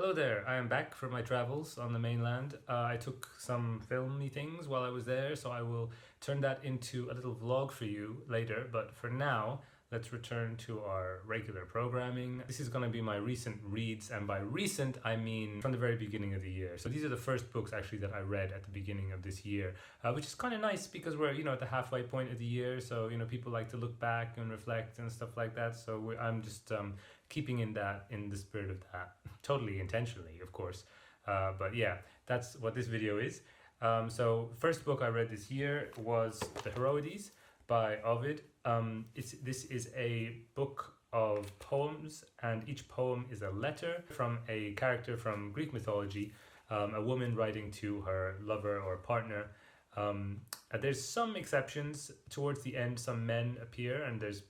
Hello there, I am back from my travels on the mainland. I took some filmy things while I was there, so I will turn that into a little vlog for you later, but for now, let's return to our regular programming. This is going to be my recent reads, and by recent, I mean from the very beginning of the year. So these are the first books actually that I read at the beginning of this year, which is kind of nice because we're, at the halfway point of the year, so, people like to look back and reflect and stuff like that, so I'm just keeping in the spirit of that, totally intentionally, of course. But yeah, that's what this video is. So first book I read this year was the Heroides by Ovid. This is a book of poems, and each poem is a letter from a character from Greek mythology, a woman writing to her lover or partner. There's some exceptions. Towards the end, some men appear, and there's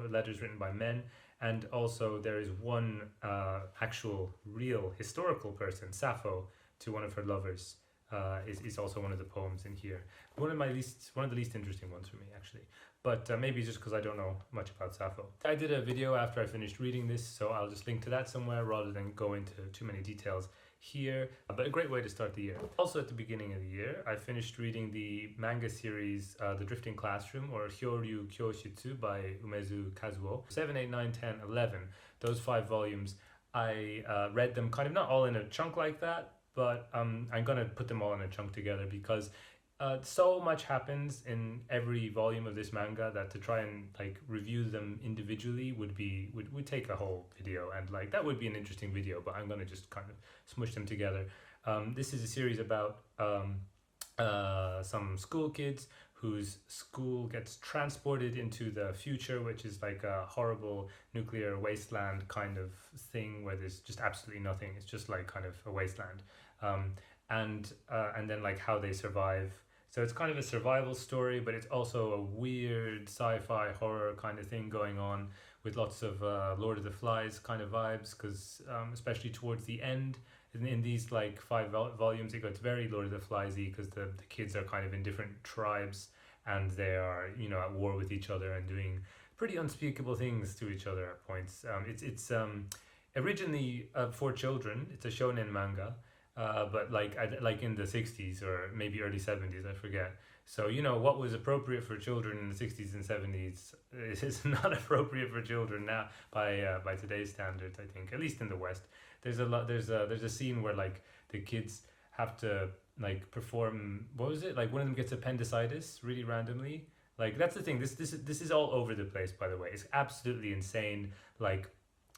letters written by men. And also there is one actual real historical person, Sappho, to one of her lovers, is also one of the poems in here. One of the least interesting ones for me, actually. But maybe just because I don't know much about Sappho. I did a video after I finished reading this, so I'll just link to that somewhere rather than go into too many details here, but a great way to start the year. Also at the beginning of the year, I finished reading the manga series The Drifting Classroom, or Hyoryu Kyoshitsu by Umezu Kazuo. 7, 8, 9, 10, 11, those 5 volumes, I read them kind of not all in a chunk like that, but I'm gonna put them all in a chunk together because so much happens in every volume of this manga that to try and review them individually would take a whole video, and that would be an interesting video, but I'm gonna just kind of smush them together. This is a series about some school kids whose school gets transported into the future, which is like a horrible nuclear wasteland kind of thing where there's just absolutely nothing. It's just kind of a wasteland, and then how they survive. So it's kind of a survival story, but it's also a weird sci-fi horror kind of thing going on with lots of Lord of the Flies kind of vibes, because especially towards the end, in these 5 volumes, it gets very Lord of the Flies-y because the kids are kind of in different tribes and they are, at war with each other and doing pretty unspeakable things to each other at points. It's originally for children. It's a shonen manga. But in the 60s or maybe early 70s, I forget. So what was appropriate for children in the 60s and 70s is not appropriate for children now by today's standards, I think, at least in the West. There's a scene where the kids have to perform, what was it, one of them gets appendicitis really randomly. That's the thing, this is all over the place, by the way. It's absolutely insane.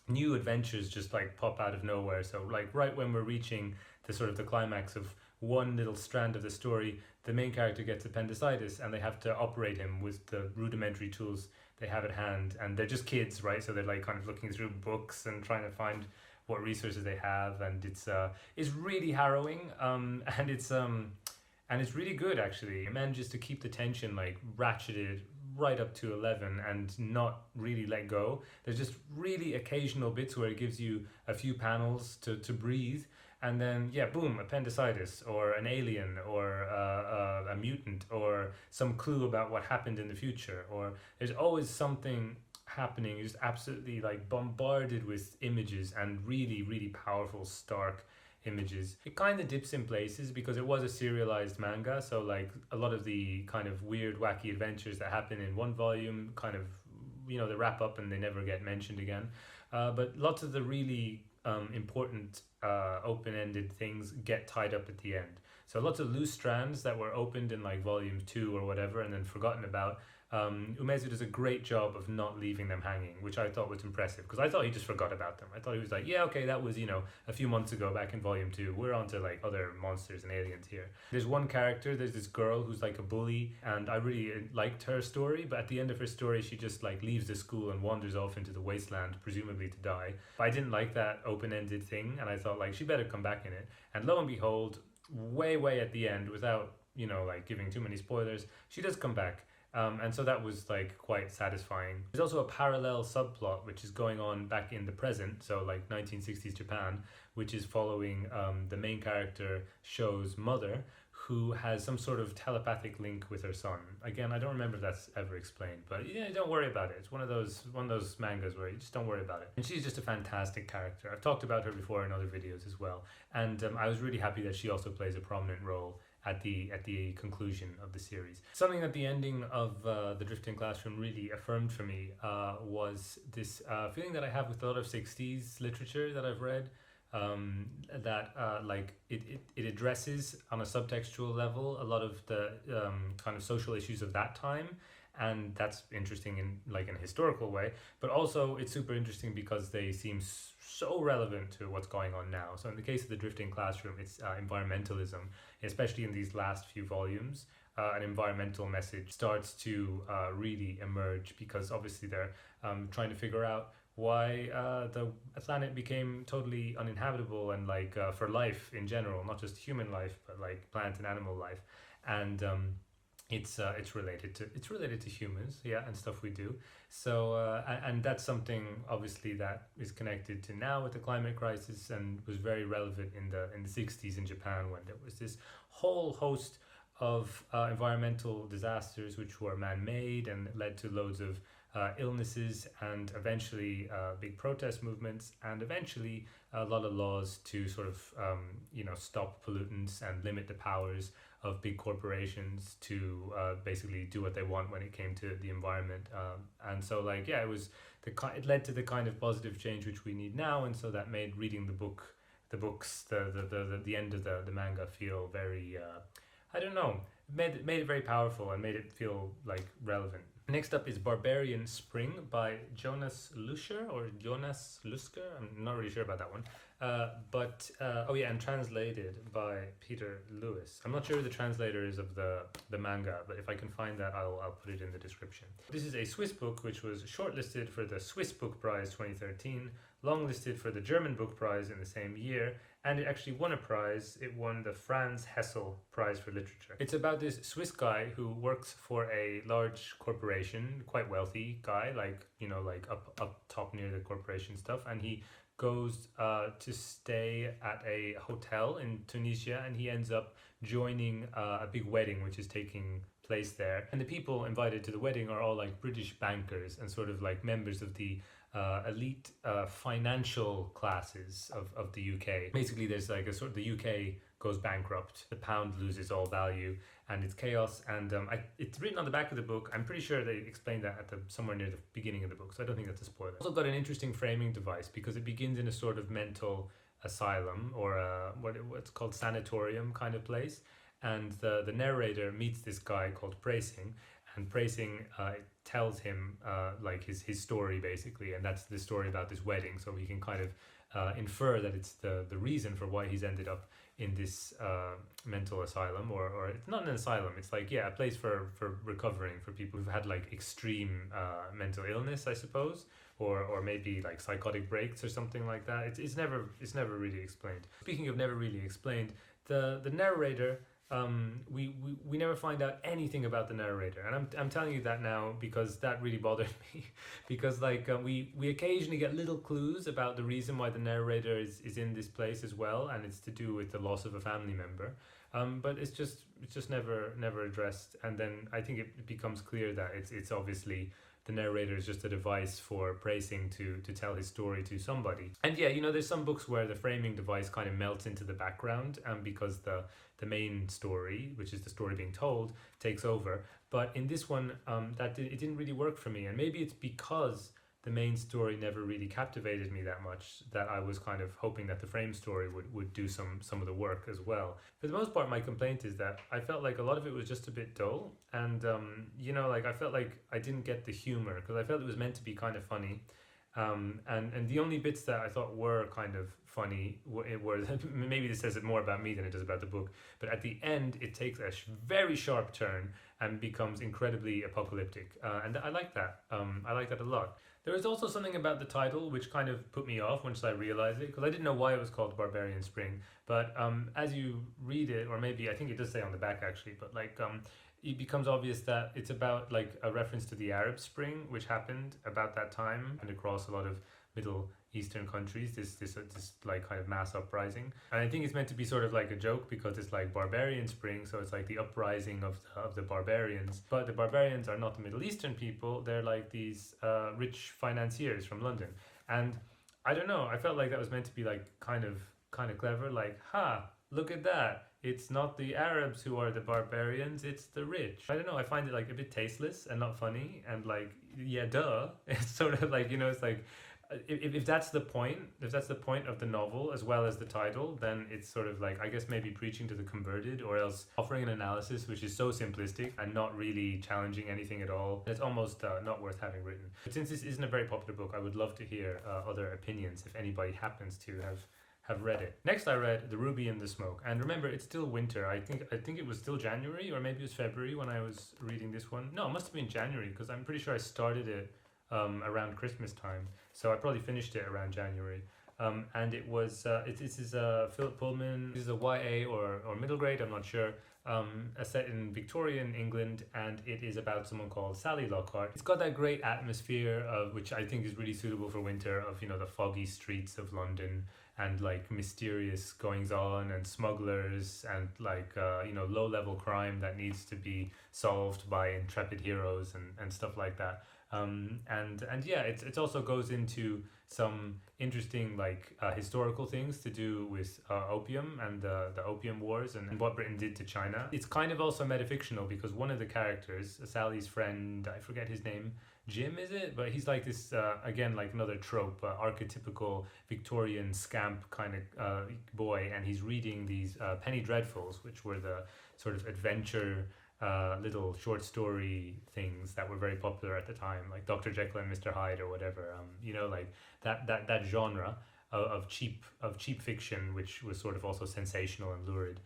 New adventures just pop out of nowhere. So right when we're reaching the sort of the climax of one little strand of the story, the main character gets appendicitis and they have to operate him with the rudimentary tools they have at hand, and they're just kids, right? So they're kind of looking through books and trying to find what resources they have, and it's really harrowing, and it's really good actually. It manages to keep the tension ratcheted right up to 11 and not really let go. There's just really occasional bits where it gives you a few panels to breathe, and then boom, appendicitis or an alien or a mutant or some clue about what happened in the future, or there's always something happening. You're just absolutely bombarded with images, and really, really powerful, stark images. It kind of dips in places because it was a serialized manga, so a lot of the kind of weird, wacky adventures that happen in one volume kind of, they wrap up and they never get mentioned again. But lots of the really important open-ended things get tied up at the end. So lots of loose strands that were opened in volume 2 or whatever and then forgotten about. Umezu does a great job of not leaving them hanging, which I thought was impressive, because I thought he just forgot about them. I thought he was yeah, okay, that was, a few months ago back in volume 2. We're on to other monsters and aliens here. There's one character, there's this girl who's a bully, and I really liked her story, but at the end of her story, she just leaves the school and wanders off into the wasteland, presumably to die. But I didn't like that open-ended thing, and I thought she better come back in it. And lo and behold, way at the end, without, giving too many spoilers, she does come back. And so that was quite satisfying. There's also a parallel subplot which is going on back in the present, so 1960s Japan, which is following the main character Sho's mother, who has some sort of telepathic link with her son. Again, I don't remember if that's ever explained, but yeah, don't worry about it. It's one of those mangas where you just don't worry about it. And she's just a fantastic character. I've talked about her before in other videos as well, and I was really happy that she also plays a prominent role at the conclusion of the series. Something that the ending of the Drifting Classroom really affirmed for me was this feeling that I have with a lot of 60s literature that I've read. That like it addresses on a subtextual level a lot of the kind of social issues of that time, and that's interesting in like in a historical way, but also it's super interesting because they seem so relevant to what's going on now. So in the case of the Drifting Classroom, it's environmentalism, especially in these last few volumes. An environmental message starts to really emerge, because obviously they're trying to figure out why the planet became totally uninhabitable, and like for life in general, not just human life, but like plant and animal life. And it's related to humans, yeah, and stuff we do. So and that's something obviously that is connected to now with the climate crisis, and was very relevant in the 60s in Japan, when there was this whole host of environmental disasters which were man-made and led to loads of illnesses, and eventually big protest movements, and eventually a lot of laws to sort of stop pollutants and limit the powers of big corporations to basically do what they want when it came to the environment. And so like yeah, it led to the kind of positive change which we need now, and so that made reading the end of the manga feel very I don't know, made it very powerful and made it feel like relevant. Next up is Barbarian Spring by Jonas Lüscher, or Jonas Lüscher, I'm not really sure about that one. And translated by Peter Lewis. I'm not sure who the translator is of the manga, but if I can find that, I'll put it in the description. This is a Swiss book which was shortlisted for the Swiss Book Prize 2013, longlisted for the German Book Prize in the same year, and it actually won a prize. It won the Franz Hessel Prize for Literature. It's about this Swiss guy who works for a large corporation, quite wealthy guy, like up top near the corporation stuff, and he goes to stay at a hotel in Tunisia, and he ends up joining a big wedding which is taking place there. And the people invited to the wedding are all like British bankers and sort of like members of the elite financial classes of the UK. Basically there's like a sort of, the UK goes bankrupt, the pound loses all value, and it's chaos. And it's written on the back of the book. I'm pretty sure they explained that at somewhere near the beginning of the book, so I don't think that's a spoiler. Also got an interesting framing device, because it begins in a sort of mental asylum, or what's called sanatorium kind of place, and the narrator meets this guy called Praising, and Praising tells him like his story basically, and that's the story about this wedding, so he can kind of infer that it's the reason for why he's ended up in this mental asylum, or it's not an asylum, it's like, yeah, a place for recovering for people who've had like extreme mental illness, I suppose, or maybe like psychotic breaks or something like that. It's never really explained. Speaking of never really explained, the narrator, we never find out anything about the narrator, and I'm telling you that now because that really bothered me, because like we occasionally get little clues about the reason why the narrator is in this place as well, and it's to do with the loss of a family member, but it's just never addressed. And then I think it becomes clear that it's obviously the narrator is just a device for Praising to tell his story to somebody. And yeah, there's some books where the framing device kind of melts into the background, because the main story, which is the story being told, takes over. But in this one, it didn't really work for me, and maybe it's because the main story never really captivated me that much, that I was kind of hoping that the frame story would do some of the work as well. For the most part, my complaint is that I felt like a lot of it was just a bit dull, and I felt like I didn't get the humor, because I felt it was meant to be kind of funny, and the only bits that I thought were kind of funny were maybe this says it more about me than it does about the book, but at the end it takes a very sharp turn and becomes incredibly apocalyptic, and I like that. I like that a lot. There is also something about the title which kind of put me off once I realized it, because I didn't know why it was called Barbarian Spring, but as you read it, or maybe I think it does say on the back actually, but like it becomes obvious that it's about like a reference to the Arab Spring, which happened about that time and across a lot of Middle Eastern countries, this like kind of mass uprising. And I think it's meant to be sort of like a joke because it's like barbarian spring, so it's like the uprising of the barbarians. But the barbarians are not the Middle Eastern people, they're like these rich financiers from London. And I don't know, I felt like that was meant to be like kind of clever, like, look at that. It's not the Arabs who are the barbarians, it's the rich. I don't know, I find it like a bit tasteless and not funny, and like, yeah, duh. It's sort of like, it's like, if that's the point, of the novel as well as the title, then it's sort of like, I guess maybe preaching to the converted, or else offering an analysis which is so simplistic and not really challenging anything at all. It's almost not worth having written. But since this isn't a very popular book, I would love to hear other opinions if anybody happens to have read it. Next I read The Ruby in the Smoke, and remember, it's still winter. I think it was still January, or maybe it was February when I was reading this one. No, it must have been January, because I'm pretty sure I started it around Christmas time, so I probably finished it around January. And it was this is Philip Pullman. This is a YA or middle grade, I'm not sure. Set in Victorian England, and it is about someone called Sally Lockhart. It's got that great atmosphere of, which I think is really suitable for winter, of the foggy streets of London, and like mysterious goings on and smugglers, and like low level crime that needs to be solved by intrepid heroes and stuff like that. And yeah, it also goes into some interesting like historical things to do with opium and the opium wars and what Britain did to China. It's kind of also metafictional because one of the characters, Sally's friend, I forget his name, Jim is it? But he's like this, again, like another trope, archetypical Victorian scamp kind of boy, and he's reading these Penny Dreadfuls, which were the sort of adventure little short story things that were very popular at the time, like Dr. Jekyll and Mr. Hyde or whatever. Like that genre of cheap fiction, which was sort of also sensational and lurid,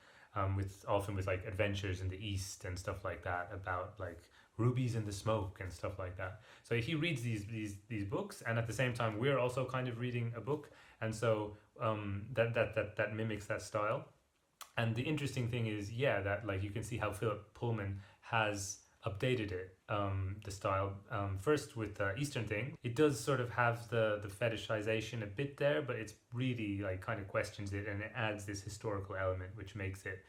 often with like adventures in the East and stuff like that, about like rubies in the smoke and stuff like that. So he reads these books, and at the same time we're also kind of reading a book, and so that mimics that style. And the interesting thing is, yeah, that like you can see how Philip Pullman has updated it, the style. First with the Eastern thing, it does sort of have the fetishization a bit there, but it's really like kind of questions it, and it adds this historical element, which makes it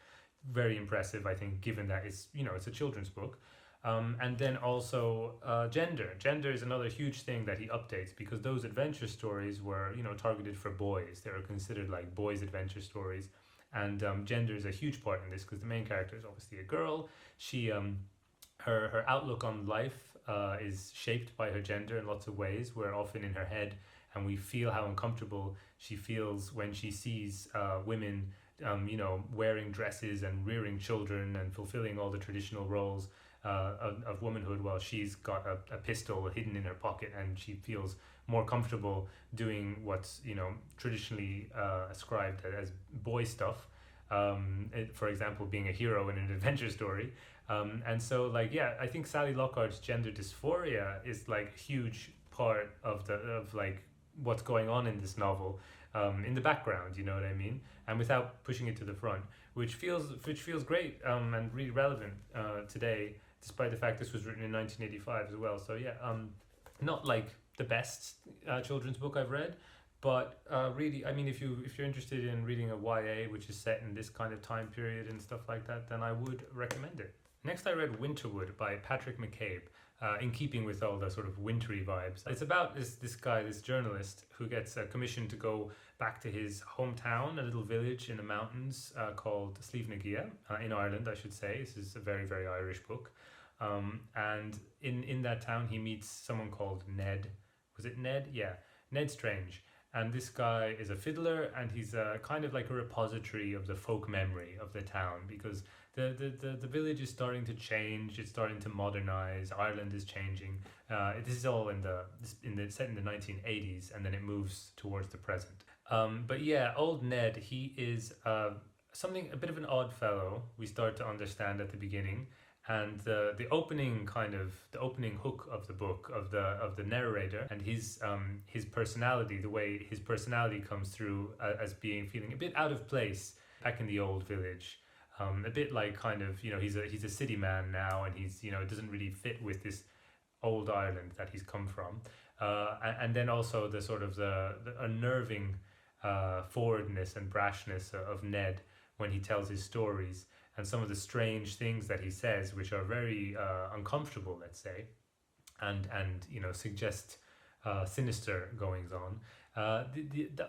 very impressive, I think, given that it's it's a children's book. And then also gender. Gender is another huge thing that he updates, because those adventure stories were targeted for boys. They were considered like boys' adventure stories. And gender is a huge part in this, because the main character is obviously a girl. She her outlook on life is shaped by her gender in lots of ways. We're often in her head, and we feel how uncomfortable she feels when she sees women wearing dresses and rearing children and fulfilling all the traditional roles of womanhood, while she's got a pistol hidden in her pocket, and she feels more comfortable doing what's traditionally ascribed as boy stuff, for example, being a hero in an adventure story. And so like, yeah, I think Sally Lockhart's gender dysphoria is like a huge part of like what's going on in this novel, in the background, you know what I mean, and without pushing it to the front, which feels great and really relevant today, despite the fact this was written in 1985 as well. So yeah, not like the best children's book I've read, but really, I mean, if you're interested in reading a YA which is set in this kind of time period and stuff like that, then I would recommend it. Next I read Winterwood by Patrick McCabe, in keeping with all the sort of wintry vibes. It's about this guy, this journalist, who gets commissioned to go back to his hometown, a little village in the mountains called Slievenagea, in Ireland, I should say. This is a very, very Irish book. And in that town he meets someone called Ned. Was it Ned? Yeah, Ned Strange. And this guy is a fiddler, and he's kind of like a repository of the folk memory of the town, because the village is starting to change, it's starting to modernize, Ireland is changing. This is all set in the 1980s, and then it moves towards the present. But yeah, old Ned, he is a bit of an odd fellow, we start to understand at the beginning. And the opening hook of the book, of the narrator, and his personality, the way his personality comes through as feeling a bit out of place back in the old village, a bit like he's a city man now, and he's doesn't really fit with this old Ireland that he's come from. and then also the sort of the unnerving forwardness and brashness of Ned when he tells his stories, and some of the strange things that he says, which are very uncomfortable, let's say, and suggest sinister goings on.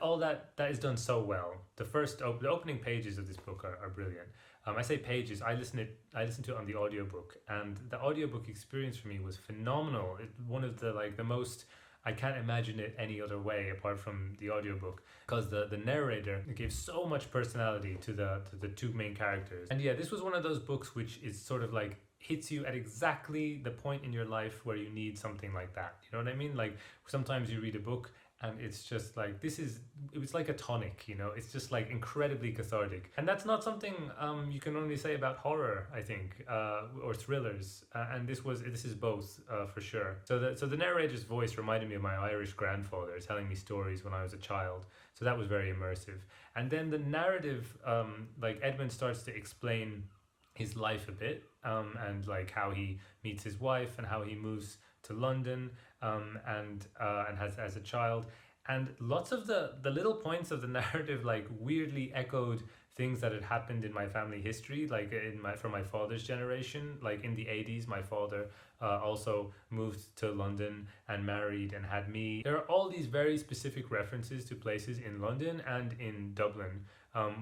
All that is done so well. The opening pages of this book are brilliant. I say pages. I listened to it on the audiobook, and the audiobook experience for me was phenomenal. One of the most. I can't imagine it any other way apart from the audiobook, because the narrator gave so much personality to the two main characters. And yeah, this was one of those books which is sort of like hits you at exactly the point in your life where you need something like that. You know what I mean? Like sometimes you read a book and it's just like, it was like a tonic, it's just like incredibly cathartic. And that's not something you can only say about horror, I think, or thrillers. And this is both, for sure. So the narrator's voice reminded me of my Irish grandfather telling me stories when I was a child. So that was very immersive. And then the narrative, like Edmund starts to explain his life a bit, and like how he meets his wife and how he moves to London, and has a child, and lots of the little points of the narrative like weirdly echoed things that had happened in my family history, like from my father's generation. Like in the 80s, my father also moved to London and married and had me. There are all these very specific references to places in London and in Dublin,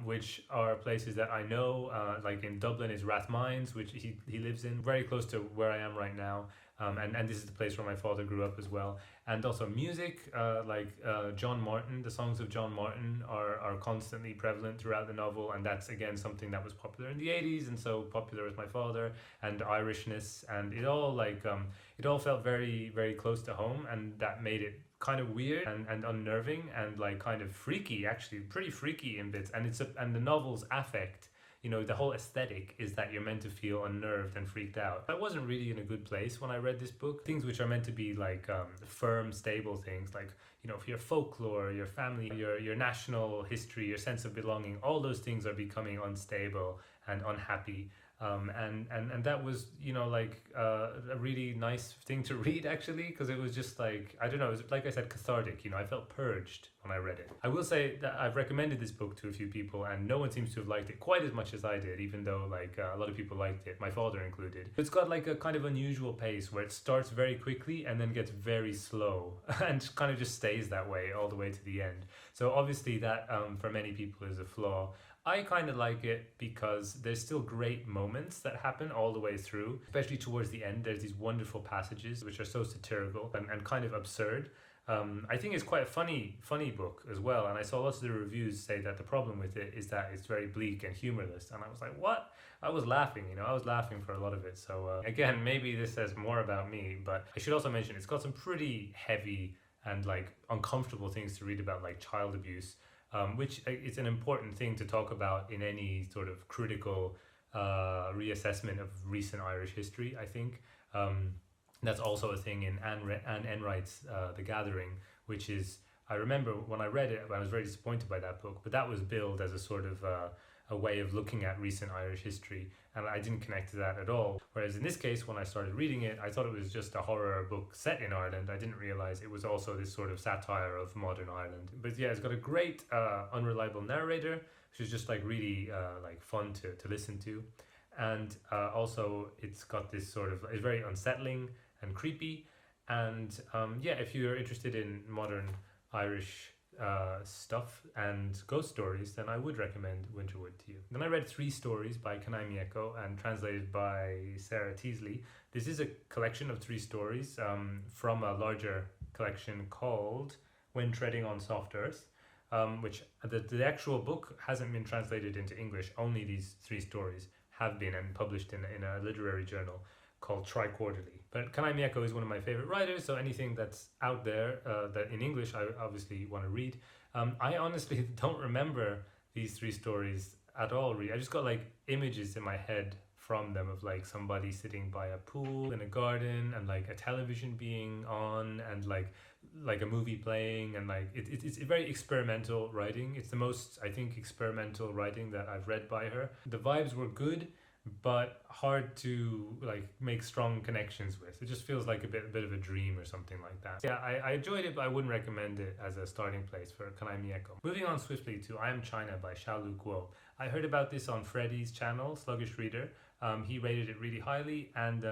which are places that I know. Like in Dublin is Rathmines, which he lives in, very close to where I am right now. And this is the place where my father grew up as well. And also music, like John Martin, the songs of John Martin are constantly prevalent throughout the novel. And that's, again, something that was popular in the 80s and so popular with my father, and Irishness. And it all felt very, very close to home. And that made it kind of weird and unnerving and like kind of freaky, actually pretty freaky in bits. And the novel's affect, the whole aesthetic is that you're meant to feel unnerved and freaked out. I wasn't really in a good place when I read this book. Things which are meant to be like firm, stable things, like, for your folklore, your family, your national history, your sense of belonging, all those things are becoming unstable and unhappy. And that was, a really nice thing to read, actually, because it was just like, I don't know, it was, like I said, cathartic. I felt purged when I read it. I will say that I've recommended this book to a few people, and no one seems to have liked it quite as much as I did, even though a lot of people liked it, my father included. It's got like a kind of unusual pace where it starts very quickly and then gets very slow and kind of just stays that way all the way to the end. So obviously that, for many people, is a flaw. I kind of like it because there's still great moments that happen all the way through, especially towards the end. There's these wonderful passages which are so satirical and kind of absurd. I think it's quite a funny book as well, and I saw lots of the reviews say that the problem with it is that it's very bleak and humorless, and I was like, what? I was laughing, I was laughing for a lot of it. So again, maybe this says more about me, but I should also mention it's got some pretty heavy and like uncomfortable things to read about, like child abuse. Which is an important thing to talk about in any sort of critical reassessment of recent Irish history, I think. That's also a thing in Anne Enright's The Gathering, which is, I remember when I read it, I was very disappointed by that book, but that was billed as a sort of a way of looking at recent Irish history, and I didn't connect to that at all. Whereas in this case, when I started reading it, I thought it was just a horror book set in Ireland. I didn't realize it was also this sort of satire of modern Ireland. But yeah, it's got a great unreliable narrator, which is just like really like fun to listen to. And also it's got this sort of, it's very unsettling and creepy. And yeah, if you're interested in modern Irish stuff and ghost stories, then I would recommend Winterwood to you. Then I read 3 stories by Kanai Mieko and translated by Sarah Teasley. This is a collection of 3 stories from a larger collection called When Treading on Soft Earth, which the actual book hasn't been translated into English. Only these 3 stories have been and published in a literary journal called Tri-Quarterly. But Kanai Mieko is one of my favorite writers, so anything that's out there that in English I obviously want to read. I honestly don't remember these 3 stories at all, really. I just got like images in my head from them of like somebody sitting by a pool in a garden and like a television being on and like a movie playing, and like it's very experimental writing. It's the most, I think, experimental writing that I've read by her. The vibes were good. but hard to like make strong connections with. It just feels like a bit of a dream or something like that. Yeah, I enjoyed it, but I wouldn't recommend it as a starting place for Kanai Mieko. Moving on swiftly to I Am China by Xiaolu Guo. I heard about this on Freddie's channel, Sluggish Reader. He rated it really highly, and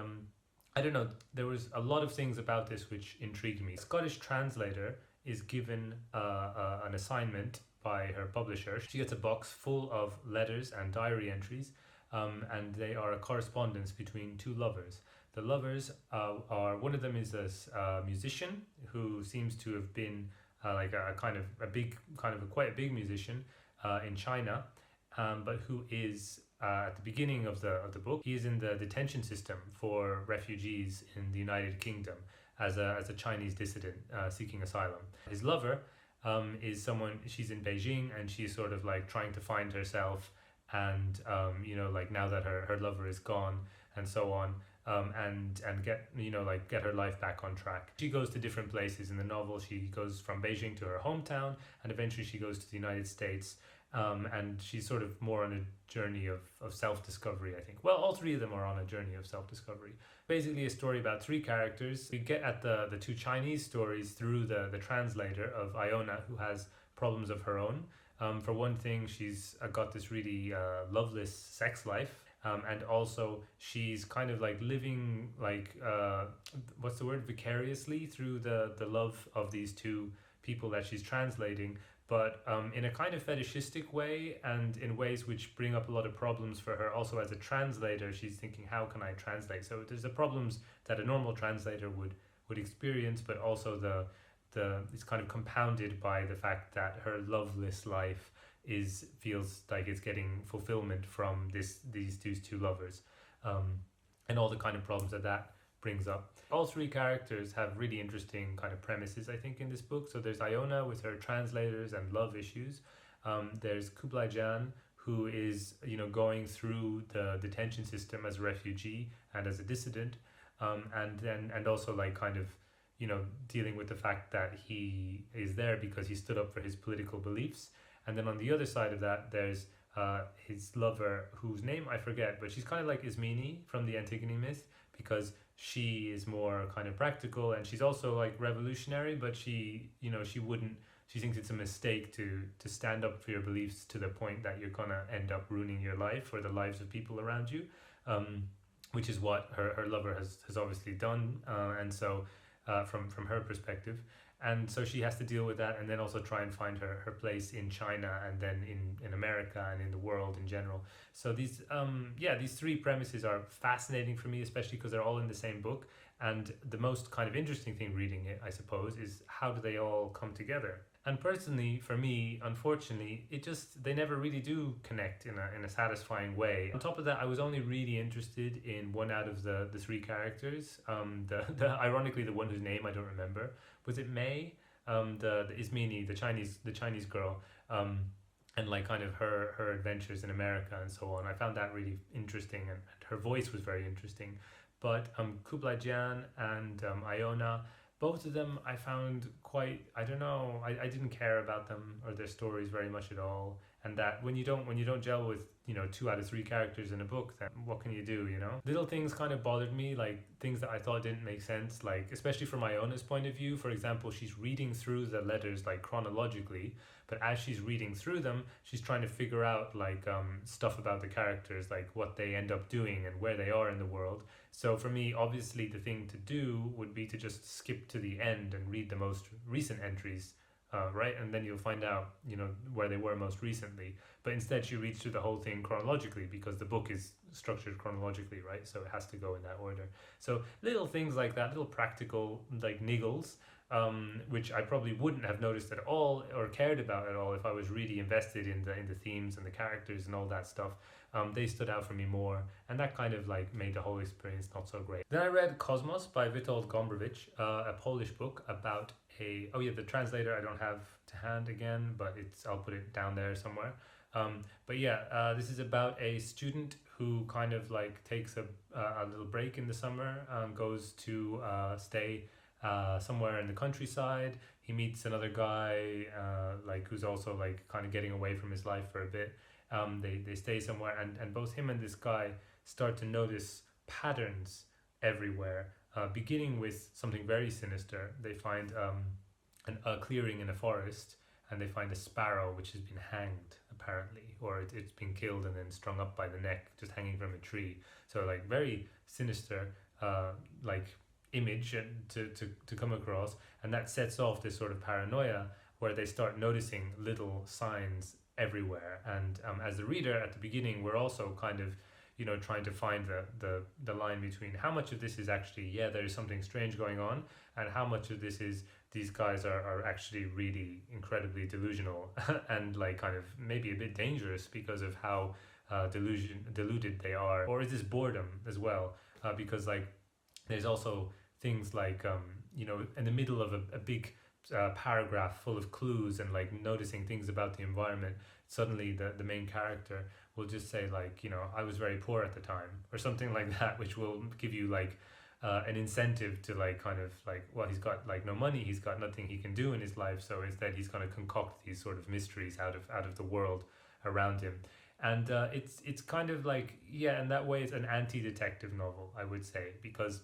I don't know, there was a lot of things about this which intrigued me. The Scottish translator is given an assignment by her publisher. She gets a box full of letters and diary entries, and they are a correspondence between two lovers. The lovers are, one of them is a musician who seems to have been like quite a big musician in China, but who is at the beginning of the book, he is in the detention system for refugees in the United Kingdom as a Chinese dissident seeking asylum. His lover is someone, she's in Beijing, and she's sort of like trying to find herself, and like now that her lover is gone and so on, and get her life back on track. She goes to different places in the novel. She goes from Beijing to her hometown, and eventually she goes to the United States. And she's sort of more on a journey of self-discovery, I think. Well, all three of them are on a journey of self-discovery. Basically a story about three characters. We get at the two Chinese stories through the translator of Iona, who has problems of her own. For one thing, she's got this really loveless sex life. And also she's kind of like living like, what's the word, vicariously through the love of these two people that she's translating, but in a kind of fetishistic way, and in ways which bring up a lot of problems for her. Also as a translator, she's thinking, how can I translate? So there's the problems that a normal translator would experience, but also it's kind of compounded by the fact that her loveless life feels like it's getting fulfillment from these two lovers, and all the kind of problems that brings up. All three characters have really interesting kind of premises, I think, in this book. So there's Iona with her translators and love issues. There's Kublai Jan, who is going through the detention system as a refugee and as a dissident, and also like kind of dealing with the fact that he is there because he stood up for his political beliefs. And then on the other side of that, there's his lover, whose name I forget, but she's kind of like Ismene from the Antigone myth, because she is more kind of practical, and she's also like revolutionary, but she thinks it's a mistake to stand up for your beliefs to the point that you're gonna end up ruining your life or the lives of people around you, which is what her lover has obviously done, and so from her perspective. And so she has to deal with that, and then also try and find her place in China, and then in America, and in the world in general. So these three premises are fascinating for me, especially because they're all in the same book. And the most kind of interesting thing reading it, I suppose, is how do they all come together? And personally, for me, unfortunately, they never really do connect in a satisfying way. On top of that, I was only really interested in one out of the three characters. Ironically, the one whose name I don't remember. Was it May? The Ismene, the Chinese girl, and like kind of her adventures in America and so on. I found that really interesting, and her voice was very interesting. But Kublai Jan and Iona, both of them I found quite, I don't know, I didn't care about them or their stories very much at all. And that when you don't gel with 2 out of 3 characters in a book, then what can you do? Little things kind of bothered me, like things that I thought didn't make sense, like especially from Iona's point of view. For example, she's reading through the letters like chronologically, but as she's reading through them, she's trying to figure out like stuff about the characters, like what they end up doing and where they are in the world. So for me, obviously the thing to do would be to just skip to the end and read the most recent entries, right? And then you'll find out, where they were most recently. But instead she reads through the whole thing chronologically, because the book is structured chronologically, right? So it has to go in that order. So little things like that, little practical like niggles, which I probably wouldn't have noticed at all or cared about at all if I was really invested in the themes and the characters and all that stuff. They stood out for me more, and that kind of like made the whole experience not so great. Then I read Cosmos by Witold Gombrowicz, a Polish book about the translator I don't have to hand again, but I'll put it down there somewhere. This is about a student who kind of like takes a little break in the summer, goes to stay somewhere in the countryside. He meets another guy like who's also like kind of getting away from his life for a bit. They stay somewhere, and both him and this guy start to notice patterns everywhere, beginning with something very sinister. They find a clearing in a forest, and they find a sparrow which has been hanged apparently, or it's been killed and then strung up by the neck, just hanging from a tree. So like very sinister like image to come across, and that sets off this sort of paranoia where they start noticing little signs everywhere. And as the reader at the beginning, we're also kind of trying to find the line between how much of this is actually there is something strange going on, and how much of this is these guys are actually really incredibly delusional and like kind of maybe a bit dangerous because of how deluded they are. Or is this boredom as well, because like there's also things like in the middle of a big paragraph full of clues and like noticing things about the environment, suddenly the main character will just say like, I was very poor at the time, or something like that, which will give you like an incentive to like kind of like, well, he's got like no money, he's got nothing he can do in his life, so instead he's going to concoct these sort of mysteries out of the world around him. And it's kind of like, in that way it's an anti-detective novel, I would say, because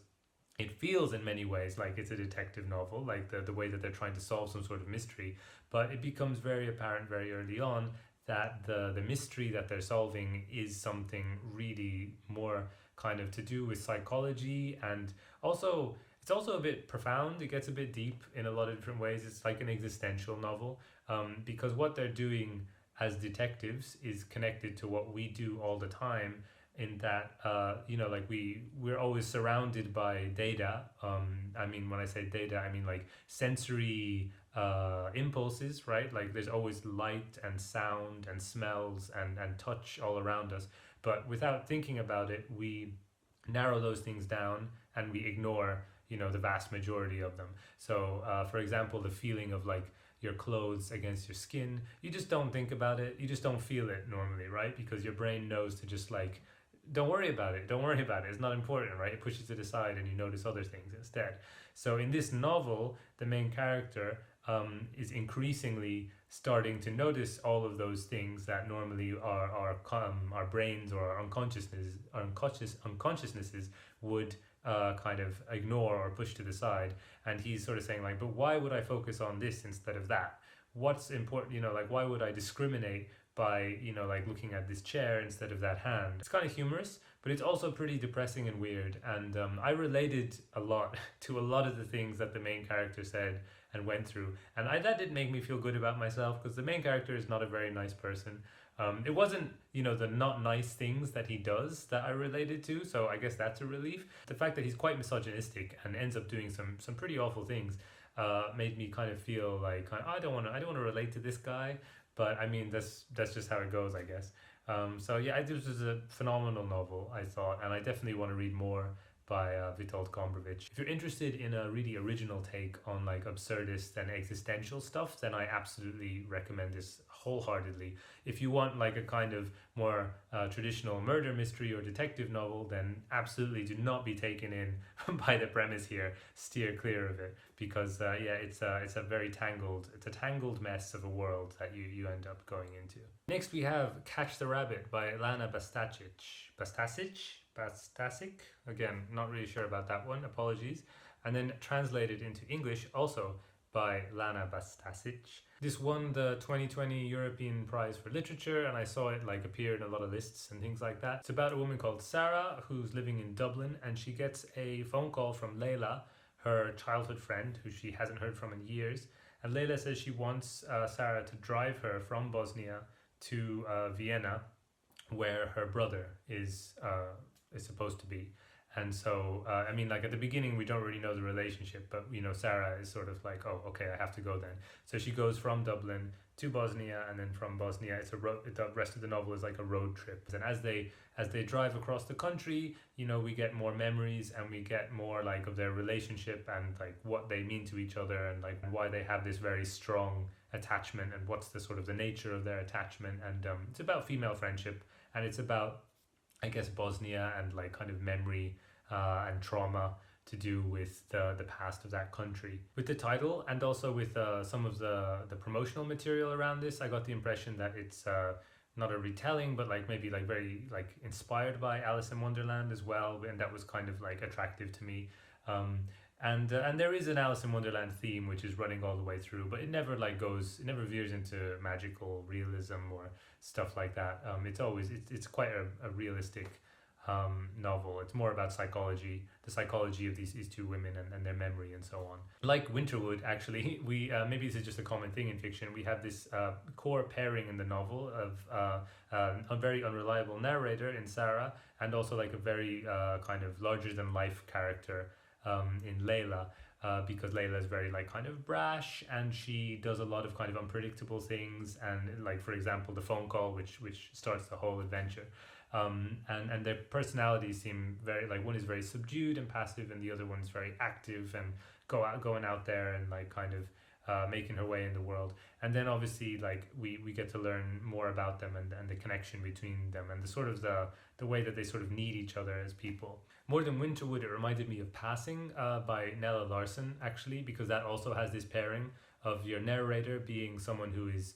it feels in many ways like it's a detective novel, like the way that they're trying to solve some sort of mystery, but it becomes very apparent very early on that the mystery that they're solving is something really more kind of to do with psychology, and also it's also a bit profound. It gets a bit deep in a lot of different ways. It's like an existential novel, because what they're doing as detectives is connected to what we do all the time, in that like we're always surrounded by data. I mean, when I say data, I mean like sensory impulses, right? Like there's always light and sound and smells and touch all around us, but without thinking about it, we narrow those things down and we ignore the vast majority of them. So for example, the feeling of like your clothes against your skin, you just don't think about it, you just don't feel it normally, right? Because your brain knows to just like, don't worry about it, it's not important, right? It pushes it aside and you notice other things instead. So in this novel, the main character is increasingly starting to notice all of those things that normally our brains or our unconsciousnesses would kind of ignore or push to the side. And he's sort of saying like, but why would I focus on this instead of that? What's important, like why would I discriminate by like looking at this chair instead of that hand? It's kind of humorous, but it's also pretty depressing and weird, and I related a lot to a lot of the things that the main character said and went through, and that did make me feel good about myself, because the main character is not a very nice person. It wasn't the not nice things that he does that I related to, so I guess that's a relief. The fact that he's quite misogynistic and ends up doing some pretty awful things made me kind of feel like I don't want to relate to this guy. But I mean, that's just how it goes, I guess. So yeah, this was a phenomenal novel, I thought, and I definitely want to read more by Witold Gombrowicz. If you're interested in a really original take on like absurdist and existential stuff, then I absolutely recommend this wholeheartedly. If you want like a kind of more traditional murder mystery or detective novel, then absolutely do not be taken in by the premise here. Steer clear of it, because it's a very tangled mess of a world that you end up going into. Next we have Catch the Rabbit by Lana Bastašić. Again, not really sure about that one, apologies. And then translated into English also by Lana Bastašić. This won the 2020 European Prize for Literature, and I saw it like appear in a lot of lists and things like that. It's about a woman called Sarah who's living in Dublin, and she gets a phone call from Layla, her childhood friend, who she hasn't heard from in years. And Layla says she wants Sarah to drive her from Bosnia to Vienna, where her brother is supposed to be. And so I mean, like at the beginning we don't really know the relationship, but Sarah is sort of like, oh okay, I have to go then. So she goes from Dublin to Bosnia, and then from Bosnia it's the rest of the novel is like a road trip. And as they drive across the country, we get more memories, and we get more like of their relationship and like what they mean to each other, and like why they have this very strong attachment, and what's the sort of the nature of their attachment. And it's about female friendship, and it's about, I guess, Bosnia and like kind of memory and trauma to do with the past of that country. With the title and also with some of the promotional material around this, I got the impression that it's not a retelling, but like maybe like very like inspired by Alice in Wonderland as well, and that was kind of like attractive to me. And there is an Alice in Wonderland theme which is running all the way through, but it never it never veers into magical realism or stuff like that. It's quite a realistic novel. It's more about the psychology of these two women and their memory and so on. Like Winterwood, actually, we maybe this is just a common thing in fiction. We have this core pairing in the novel of a very unreliable narrator in Sarah, and also like a very kind of larger than life character in Layla. Because Layla is very like kind of brash, and she does a lot of kind of unpredictable things, and like for example the phone call which starts the whole adventure. And their personalities seem very like, one is very subdued and passive, and the other one's very active and going out there and like kind of making her way in the world. And then obviously like we get to learn more about them and the connection between them, and the sort of the way that they sort of need each other as people. More than Winterwood, it reminded me of Passing by Nella Larson, actually, because that also has this pairing of your narrator being someone who is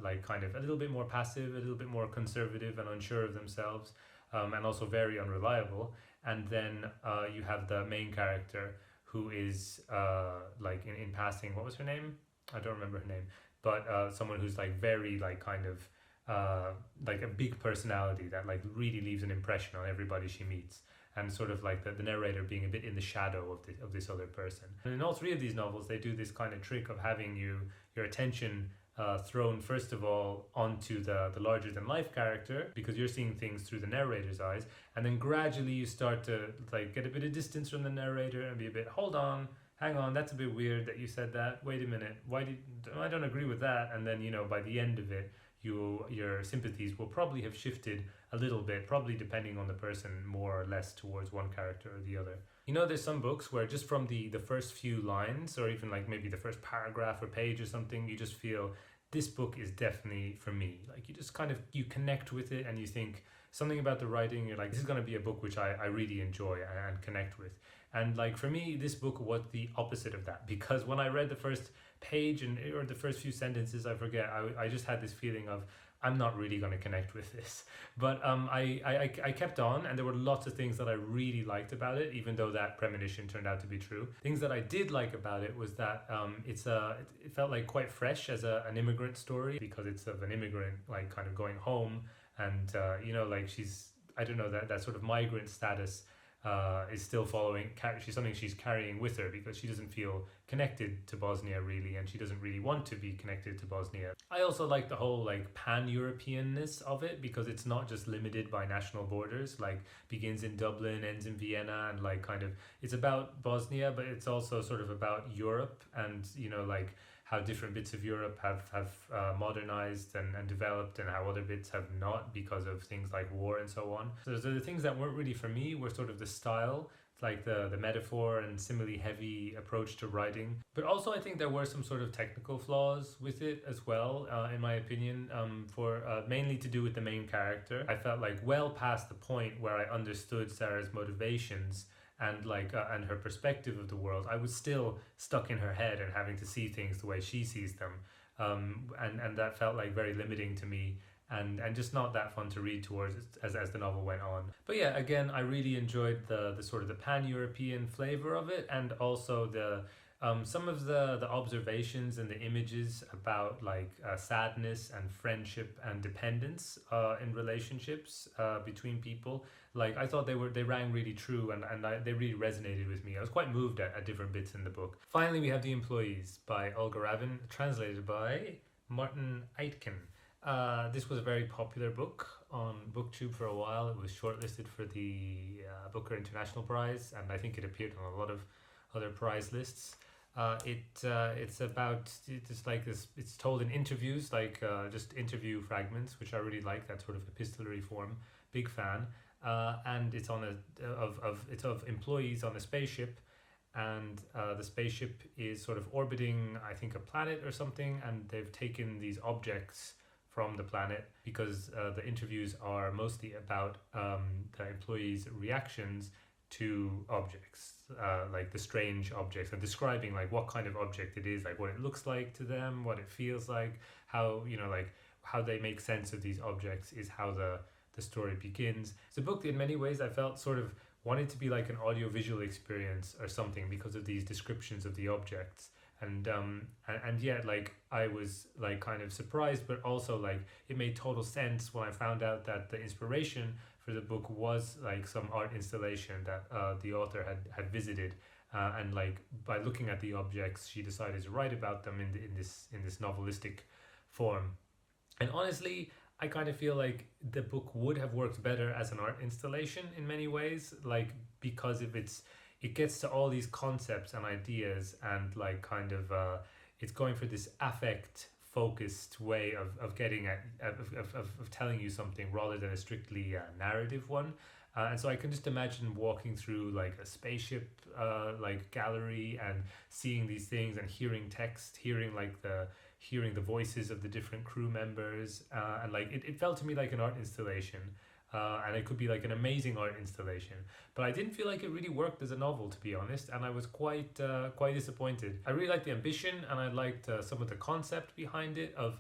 like kind of a little bit more passive, a little bit more conservative and unsure of themselves, and also very unreliable. And then you have the main character who is like in Passing, what was her name? I don't remember her name, but someone who's like very like kind of like a big personality that like really leaves an impression on everybody she meets, and sort of like the narrator being a bit in the shadow of this other person. And in all three of these novels, they do this kind of trick of having your attention thrown first of all onto the larger than life character, because you're seeing things through the narrator's eyes, and then gradually you start to like get a bit of distance from the narrator and be a bit, hold on, hang on, that's a bit weird that you said that, wait a minute, I don't agree with that. And then, you know, by the end of it, your sympathies will probably have shifted a little bit, probably depending on the person, more or less towards one character or the other. You know, there's some books where just from the first few lines, or even like maybe the first paragraph or page or something, you just feel this book is definitely for me. Like you just kind of, you connect with it, and you think something about the writing, you're like, this is going to be a book which I really enjoy and connect with. And like for me, this book was the opposite of that, because when I read the first page or the first few sentences, I forget, I just had this feeling of, I'm not really going to connect with this. But I kept on, and there were lots of things that I really liked about it, even though that premonition turned out to be true. Things that I did like about it was that it felt like quite fresh as an immigrant story, because it's of an immigrant like kind of going home, and you know, like she's, I don't know, that sort of migrant status is still she's something she's carrying with her, because she doesn't feel connected to Bosnia really, and she doesn't really want to be connected to Bosnia. I also like the whole like pan-Europeanness of it, because it's not just limited by national borders, like begins in Dublin, ends in Vienna, and like kind of, it's about Bosnia, but it's also sort of about Europe, and you know, like how different bits of Europe have modernized and developed, and how other bits have not, because of things like war and so on. So the things that weren't really for me were sort of the style, like the metaphor and simile heavy approach to writing. But also I think there were some sort of technical flaws with it as well, in my opinion, for mainly to do with the main character. I felt like well past the point where I understood Sarah's motivations and like and her perspective of the world, I was still stuck in her head and having to see things the way she sees them, and that felt like very limiting to me, and just not that fun to read towards as the novel went on. But yeah, again, I really enjoyed the sort of the pan-European flavor of it, and also the some of the observations and the images about like sadness and friendship and dependence in relationships between people. Like I thought they rang really true, and they really resonated with me. I was quite moved at different bits in the book. Finally, we have The Employees by Olga Ravn, translated by Martin Aitken. This was a very popular book on BookTube for a while. It was shortlisted for the Booker International Prize, and I think it appeared on a lot of other prize lists. It's about, it's like this, it's told in interviews, like just interview fragments, which I really like, that sort of epistolary form. Big fan. And it's it's of employees on a spaceship, and the spaceship is sort of orbiting, I think, a planet or something, and they've taken these objects from the planet, because the interviews are mostly about the employees' reactions to objects, like the strange objects, and describing like what kind of object it is, like what it looks like to them, what it feels like, how, you know, like how they make sense of these objects is how the story begins. It's a book that in many ways I felt sort of wanted to be like an audiovisual experience or something because of these descriptions of the objects. And yet, like, I was like kind of surprised, but also like it made total sense when I found out that the inspiration for the book was like some art installation that the author had visited, and like by looking at the objects she decided to write about them in this novelistic form. And honestly, I kind of feel like the book would have worked better as an art installation in many ways, like because of it gets to all these concepts and ideas, and like kind of it's going for this affect focused way of getting at of telling you something rather than a strictly narrative one. And so I can just imagine walking through like a spaceship like gallery and seeing these things and hearing text, hearing the voices of the different crew members, and like it felt to me like an art installation. And it could be like an amazing art installation, but I didn't feel like it really worked as a novel, to be honest, and I was quite disappointed. I really liked the ambition, and I liked some of the concept behind it of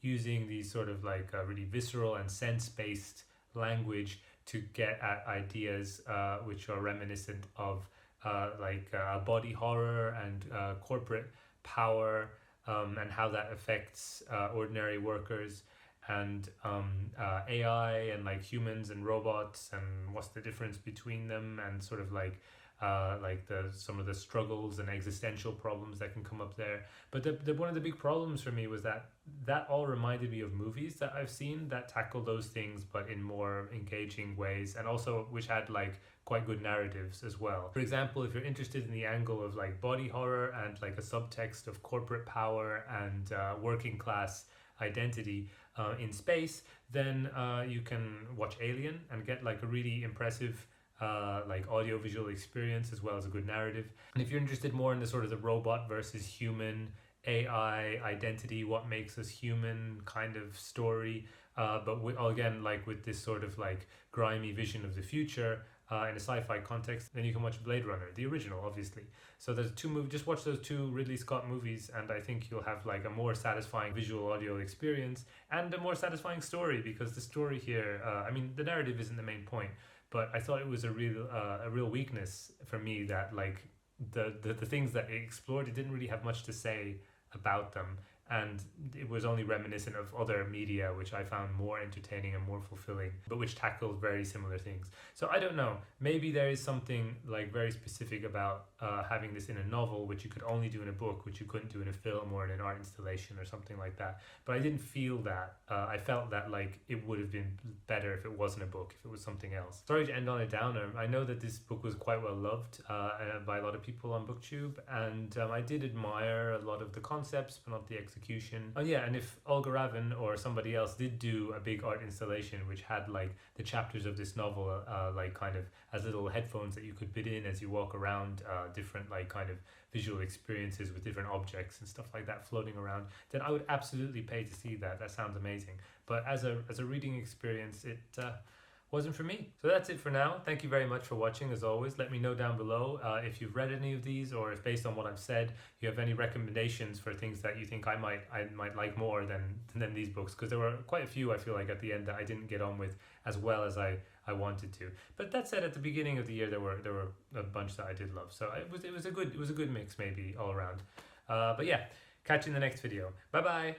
using these sort of like really visceral and sense-based language to get at ideas which are reminiscent of body horror and corporate power, and how that affects ordinary workers, and AI and like humans and robots, and what's the difference between them, and sort of like some of the struggles and existential problems that can come up there. But the one of the big problems for me was that all reminded me of movies that I've seen that tackle those things but in more engaging ways, and also which had like quite good narratives as well. For example, if you're interested in the angle of like body horror and like a subtext of corporate power and working class identity in space, then you can watch Alien and get like a really impressive like audiovisual experience as well as a good narrative. And if you're interested more in the sort of the robot versus human AI identity, what makes us human kind of story, but again like with this sort of like grimy vision of the future in a sci-fi context, then you can watch Blade Runner, the original, obviously. So there's two movies. Just watch those two Ridley Scott movies, and I think you'll have like a more satisfying visual audio experience and a more satisfying story, because the story here, I mean, the narrative isn't the main point, but I thought it was a real weakness for me that like the things that it explored, it didn't really have much to say about them, and it was only reminiscent of other media which I found more entertaining and more fulfilling, but which tackled very similar things. So I don't know, maybe there is something like very specific about having this in a novel which you could only do in a book, which you couldn't do in a film or in an art installation or something like that. But I didn't feel that. I felt that like it would have been better if it wasn't a book, if it was something else. Sorry to end on a downer. I know that this book was quite well loved by a lot of people on BookTube, and I did admire a lot of the concepts but not the execution. Oh yeah, and if Olga Ravn or somebody else did do a big art installation which had like the chapters of this novel like kind of as little headphones that you could fit in as you walk around, different like kind of visual experiences with different objects and stuff like that floating around, then I would absolutely pay to see that. That sounds amazing. But as a reading experience, it wasn't for me. So that's it for now. Thank you very much for watching. As always, let me know down below if you've read any of these, or if based on what I've said you have any recommendations for things that you think I might like more than these books, because there were quite a few I feel like at the end that I didn't get on with as well as I wanted to. But that said, at the beginning of the year there were a bunch that I did love, so it was a good mix maybe all around. But yeah, catch you in the next video. Bye bye.